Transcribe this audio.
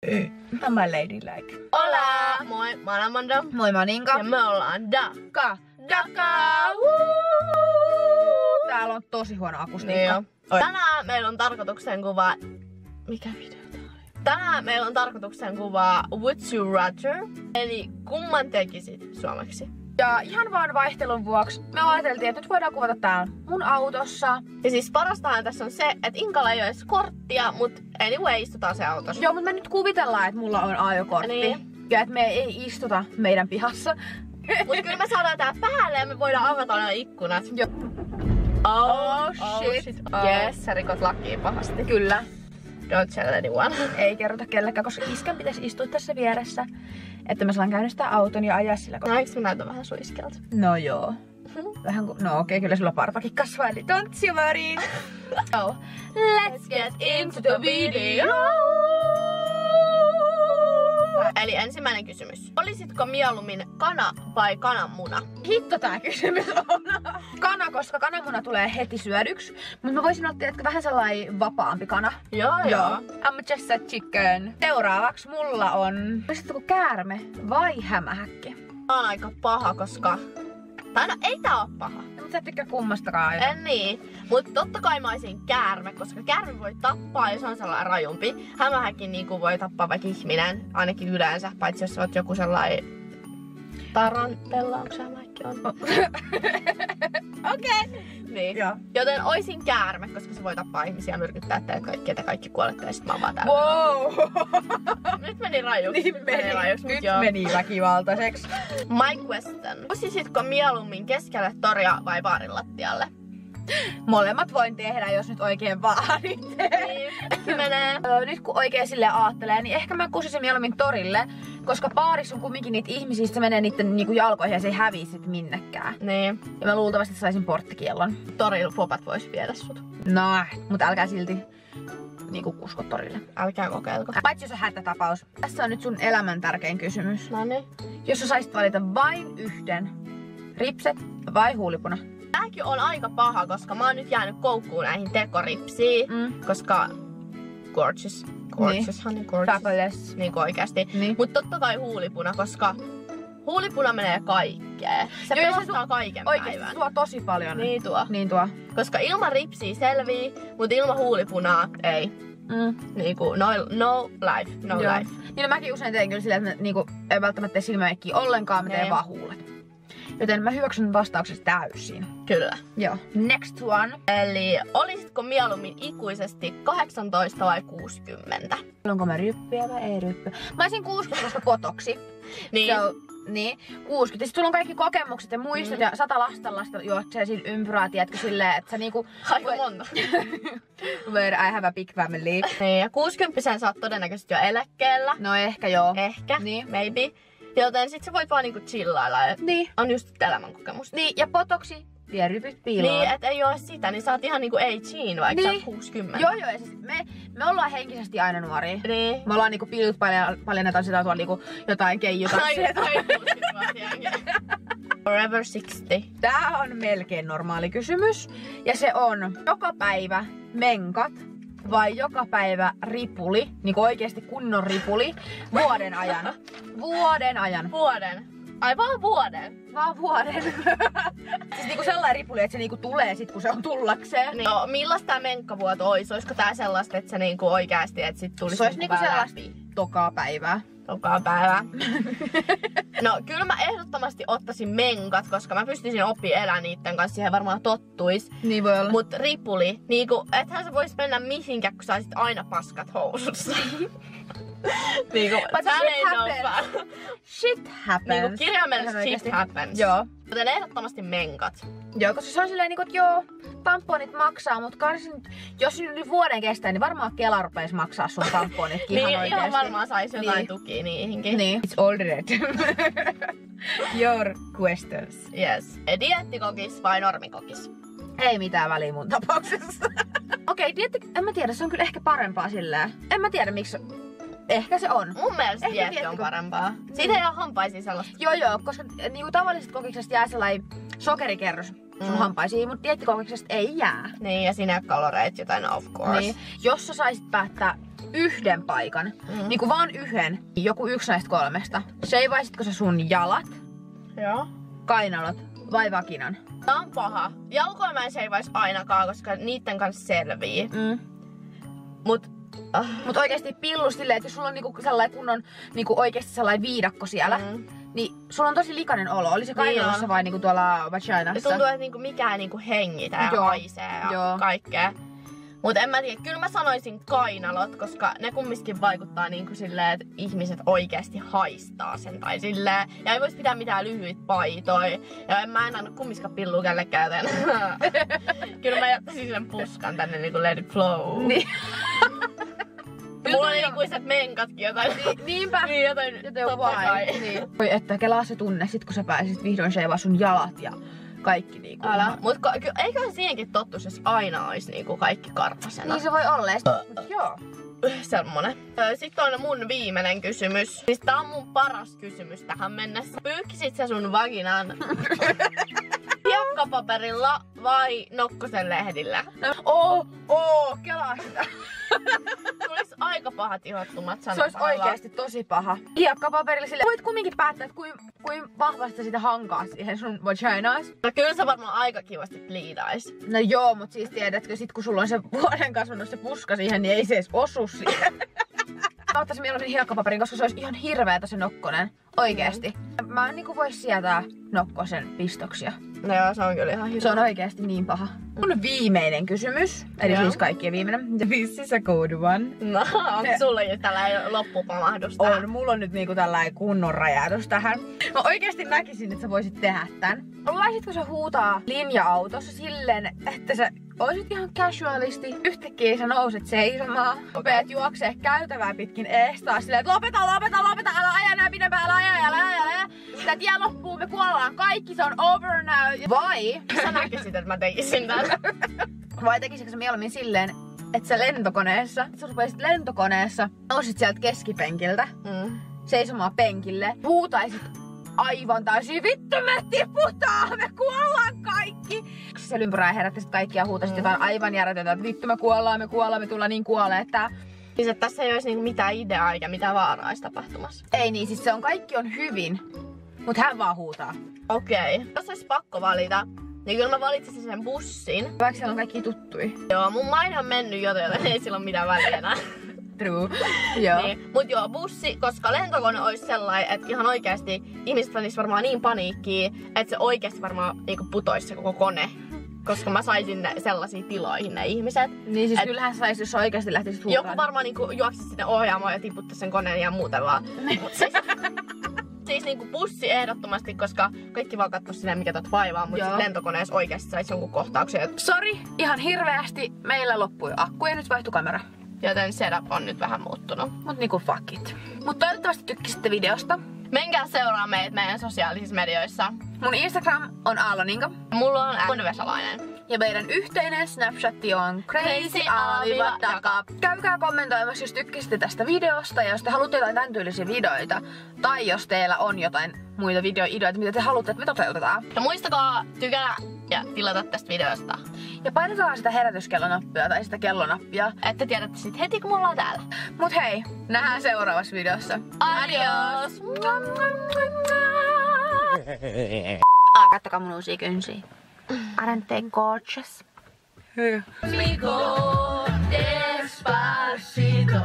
I'm my ladylike. Hola! Moi, mä oon Amanda. Moi, mä oon Inka. Ja me ollaan Daka. Täällä on tosi huono akustiikka. Niin tänään meillä on tarkoituksen kuvaa... Mikä video tää oli? Tänään meillä on tarkoituksen kuvaa Would You Rather? Eli kumman tekisit suomeksi? Ja ihan vaan vaihtelun vuoksi me ajateltiin, että nyt voidaan kuvata täällä mun autossa. Ja siis parastahan tässä on se, että Inkalla ei ole edes korttia, mut anyway istutaan se autossa. Joo, mutta me nyt kuvitellaan, että mulla on ajokortti. Niin. Ja että me ei istuta meidän pihassa. Mut kyllä me saadaan tää päälle ja me voidaan avata nämä ikkunat. Joo. Oh shit. Yes, sä rikot lakia pahasti. Kyllä. Don't tell anyone. Ei kerrota kellekään, koska iskän pitäisi istua tässä vieressä. Että mä saan käynnistää auton ja ajaa sillä. Näinkö mä näytän vähän suiskelta? No joo. Vähän no okei, kyllä sulla partakin kasvaa, eli don't you worry. So, let's get into the video. Eli ensimmäinen kysymys. Olisitko mieluummin kana vai kananmuna? Hitto tää kysymys on. Kana, koska kananmuna tulee heti syödyksi. Mutta mä voisin ottaa vähän sellainen vapaampi kana. Joo. I'm just a chicken. Seuraavaksi mulla on... Olisitko käärme vai hämähäkki? Tää on aika paha, koska... Tai no, ei tää oo paha. Mutta sä et tykkää kummastakaan. En niin. Mut totta kai mä olisin käärme, koska käärme voi tappaa ja se on sellainen rajumpi. Hämähäkin niinku voi tappaa vaikka ihminen, ainakin yleensä, paitsi jos sä oot joku sellainen tarantella, onko se hämähäkki on? Okei. Niin. Joo. Joten oisin käärme, koska se voi tappaa ihmisiä ja myrkyttää teidät kaikki, että kaikki kuolette ja sit mä oon vaan täällä. Wow. Nyt meni rajuksi. Nyt meni väkivaltaiseksi. My question. Osisitko mieluummin keskelle toria vai baarin lattialle? Molemmat voin tehdä, jos nyt oikein vaaditte. Niin, menee. Nyt kun oikein silleen aattelee, niin ehkä mä kusisin mieluummin torille. Koska baarissa on kumminkin niitä ihmisiä, se menee niitten niinku jalkoihin ja se ei hävii sit minnekään. Niin. Ja mä luultavasti saisin porttikiellon. Torilla popat vois viedä sut. No, mutta älkää silti niinku kusko torille. Älkää kokeilko. Paitsi jos on hätätapaus. Tässä on nyt sun elämän tärkein kysymys. Noniin. Jos sä saisit valita vain yhden, ripset vai huulipuna? Tääkin on aika paha, koska mä oon nyt jäänyt koukkuun näihin tekoripsiin. koska gorgeous. Gorgeous, honey, gorgeous. Fabulous. Niinku oikeasti. Niin. Mut totta kai huulipuna, koska huulipuna menee kaikkeen. Se Joo, pelastaa kaiken oikeesti päivän. tuo tosi paljon. Niin tuo. Niin tuo. Koska ilman ripsiä selvii, mut ilman huulipunaa ei. Niinku no life, no Joo. life. Niin no mäkin usein teen kyllä silleen, että niinku ei välttämättä tee silmämeikkiä ollenkaan, mä teen Niin. vaan huulet. Joten mä hyväksyn vastauksesta täysin. Kyllä. Joo. Next one. Eli olisitko mieluummin ikuisesti 18 vai 60? Onko mä ryppyjä vai ei ryppyjä? Mä olisin 60, koska kotoksi. Niin. So, niin, 60. Ja sit sulla on kaikki kokemukset ja muistot ja 100 lastenlasta juoksee siinä ympyrää, tiedätkö, silleen, että sä niinku... Aika monta. Where I have a big family. Niin, ja 60 sä oot todennäköisesti jo eläkkeellä. No ehkä joo. Ehkä, Niin. maybe. Joten sit sä voit vaan niinku chillailla ja Niin. on just elämänkokemusta. Niin, ja potoksi vie rypyt piiloon. Niin, et ei oo sitä, niin sä oot ihan niinku 18, vaikka sä oot 60. Joo, ja siis me ollaan henkisesti aina nuoria. Niin. Me ollaan niinku pilut paljennetaan sitä tuolla niinku jotain keijutaksia. Forever 60. Tää on melkein normaali kysymys. Ja se on joka päivä menkat vai joka päivä ripuli, niinku oikeesti kunnon ripuli, vuoden ajan. Vuoden ajan. Vuoden. Ai vaan vuoden. Vaan vuoden. Siis niinku sellainen ripuli, että se niinku tulee sit kun se on tullakseen. Niin. No, millaista tää menkkavuoto ois? Oisko tää sellaista, että se niinku oikeasti, että sit tulisi Se olisi niinku sellaista tokaa päivää. Tokaa päivää. No, kyllä mä ehdottomasti ottaisin menkat, koska mä pystyisin oppimaan elää niitten kanssa, siihen varmaan tottuis. Niin voi olla. Mut ripuli, niinku, ethän sä vois mennä mihinkään, kun saisit aina paskat housussa. Niinku, that ain't no fun. Shit happens. Niinku kirjaimellisesti shit happens. Joo. Joten ehdottomasti menkat. Joo, koska se on silleen niinku, että joo, tamponit maksaa, mut jos nyt vuoden kestää, niin varmaan Kela rupeis maksaa sun tamponitkin ihan Niin, oikeesti. ihan varmaan sais jotain Niin. tukia niihinkin. Niin. It's all red. Your questions. Yes. Dieettikokis vai normikokis? Ei mitään väliä mun tapauksessa. Okei, en mä tiedä, se on kyllä ehkä parempaa silleen. En mä tiedä miksi. Ehkä se on. Mun mielestä Ehkä dieetti on dieettiko- parempaa. Siitä ei ole hampaisiin sellaista. Joo, koska niinku tavallisesta kokiksesta jää sellainen sokerikerros sun hampaisiin, mutta dieettikookeksesta ei jää. Niin, ja siinä kaloreet jotain of course. Niin. Jos sä saisit päättää yhden paikan, niinku vaan yhden, joku yksi näistä kolmesta, seivaisitko sä sun jalat, Joo. kainalot vai vakinan? Tää on paha. Jalkoja mä en seivais ainakaan, koska niitten kanssa selvii. Mut oikeesti pillu silleen, että jos sulla on niinku sellainen kunnon niinku oikeesti sellainen viidakko siellä, niin sulla on tosi likainen olo. Oli se kainalossa vai niinku tuolla vaginassa? tuntuu, että niinku mikään niinku hengitä ja haisee ja kaikkea. Mut en mä tiedä, kyllä mä sanoisin kainalot, koska ne kumminkin vaikuttaa niinku silleen, että ihmiset oikeesti haistaa sen tai silleen. Ja ei vois pitää mitään lyhyitä paitoja. Ja mä en anna kumminkaan pillua kellekään joten kyllä mä jättäisin sen puskan tänne niinku let it flow. Niin. Mulla on ikuiset menkatkin jotain. Niinpä. Niin jotain totta kai. Niin. Voi että kelaa se tunne sit kun sä pääsit vihdoin sheivaa sun jalat ja kaikki niinku. Älä. Mut eiköhän siihenkin tottus, jos aina ois niinku kaikki karvasena. Niin se voi olla. Joo. Semmonen. Sitten on mun viimeinen kysymys. Siis tää on mun paras kysymys tähän mennessä. Pyykkisit sä sun vaginan hiekkapaperilla vai nokkosen lehdillä? Kelaa sitä. Tulis aika pahat ihottumat sanat. Se olisi oikeesti tosi paha. Hiekkapaperilla sille voit kumminkin päättää, että kuin vahvasti sitä hankaa siihen sun vaginas. No kyllä se varmaan aika kivasti pliidais. No joo, mut siis tiedätkö, sit kun sulla on se vuoden kasvanut se puska siihen, niin ei se edes osu siihen. Mä ottaisin mieluummin hiekkapaperin, koska se olisi ihan hirveetä se nokkonen. Oikeesti. Mä en niinku vois sietää nokkosen pistoksia. No joo, se on kyllä ihan hirveä. Se on oikeesti niin paha. Mun viimeinen kysymys, eli siis kaikkien viimeinen. This is a good one. No, onko sulla jo tällainen loppupamahdus tähän? On, mulla on nyt niinku tällainen kunnon räjähdys tähän. Mä oikeesti näkisin, että sä voisit tehdä tän. Haluaisitko sä huutaa linja-autossa silleen, että sä oisit ihan casualisti. Yhtäkkiä sä nouset seisomaan. Rupeat juoksee käytävää pitkin ees taas silleen, että lopeta, älä aja enää pidempään, älä aja. Tää tie loppuu, me kuollaan kaikki, se on over now. Vai sä näkisit, että mä tekisin tän. Vai tekisikö sä mieluummin silleen, että sä lentokoneessa, nousit sieltä keskipenkiltä, seisomaan penkille, huutaisit aivan täysin, vittu me tiputaan, me kuollaan kaikki. Se ympyrää herättäisit kaikkia ja huutaisit jotain aivan järjetöntä, että vittu me kuollaan, me tullaan niin kuolee, että... Siis että tässä ei olisi niinku mitään ideaa eikä mitään vaaraa tapahtumassa. Ei niin, siis se on kaikki on hyvin, mut hän vaan huutaa. Okei. Jos olisi pakko valita, niin kyllä mä valitsisin sen bussin. Vaikka siellä on kaikki tuttui. Joo, mun maine on mennyt joten ei sillä ole mitään väliä enää. True. Joo. Niin. Mut joo, bussi, koska lentokone olisi sellainen, että ihan oikeasti ihmiset panis varmaan niin paniikkiin, että se oikeasti varmaan niinku putoisi se koko kone. Koska mä saisin ne sellaisiin tiloihin ne ihmiset. Niin siis kyllähän sais, jos oikeasti lähtisit huutaan. Joku varmaan niinku juoksisi sinne ohjaamoon ja tiputtaisi sen koneen ja muuten vaan. Siis niinku bussi ehdottomasti, koska kaikki vaan katsoo sinne mikä tot vaivaa, mutta sit lentokoneessa oikeasti saisi jonkun kohtauksen. Sori, ihan hirveästi. Meillä loppui akku ja nyt vaihtui kamera. Joten setup on nyt vähän muuttunut. Mut niinku fuck it. Mut toivottavasti tykkäsitte videosta. Menkää seuraa meitä meidän sosiaalisissa medioissa. Mun Instagram on Aaloninka. Mulla on Vesalainen. Ja meidän yhteinen Snapchatti on crazy_taka. Käykää kommentoimassa, jos tykkäsitte tästä videosta ja jos te haluatte jotain tämän tyylisiä videoita. Tai jos teillä on jotain muita videoideoita, mitä te haluatte, että me toteutetaan. Ja muistakaa tykätä ja tilata tästä videosta. Ja painakaa sitä herätyskellonappia tai sitä kellonappia. Että tiedätte sit heti kun me ollaan täällä. Mut hei, nähdään seuraavassa videossa. Adios! Kattokaa mun uusia kynsiä. Aren't they gorgeous? Despacito.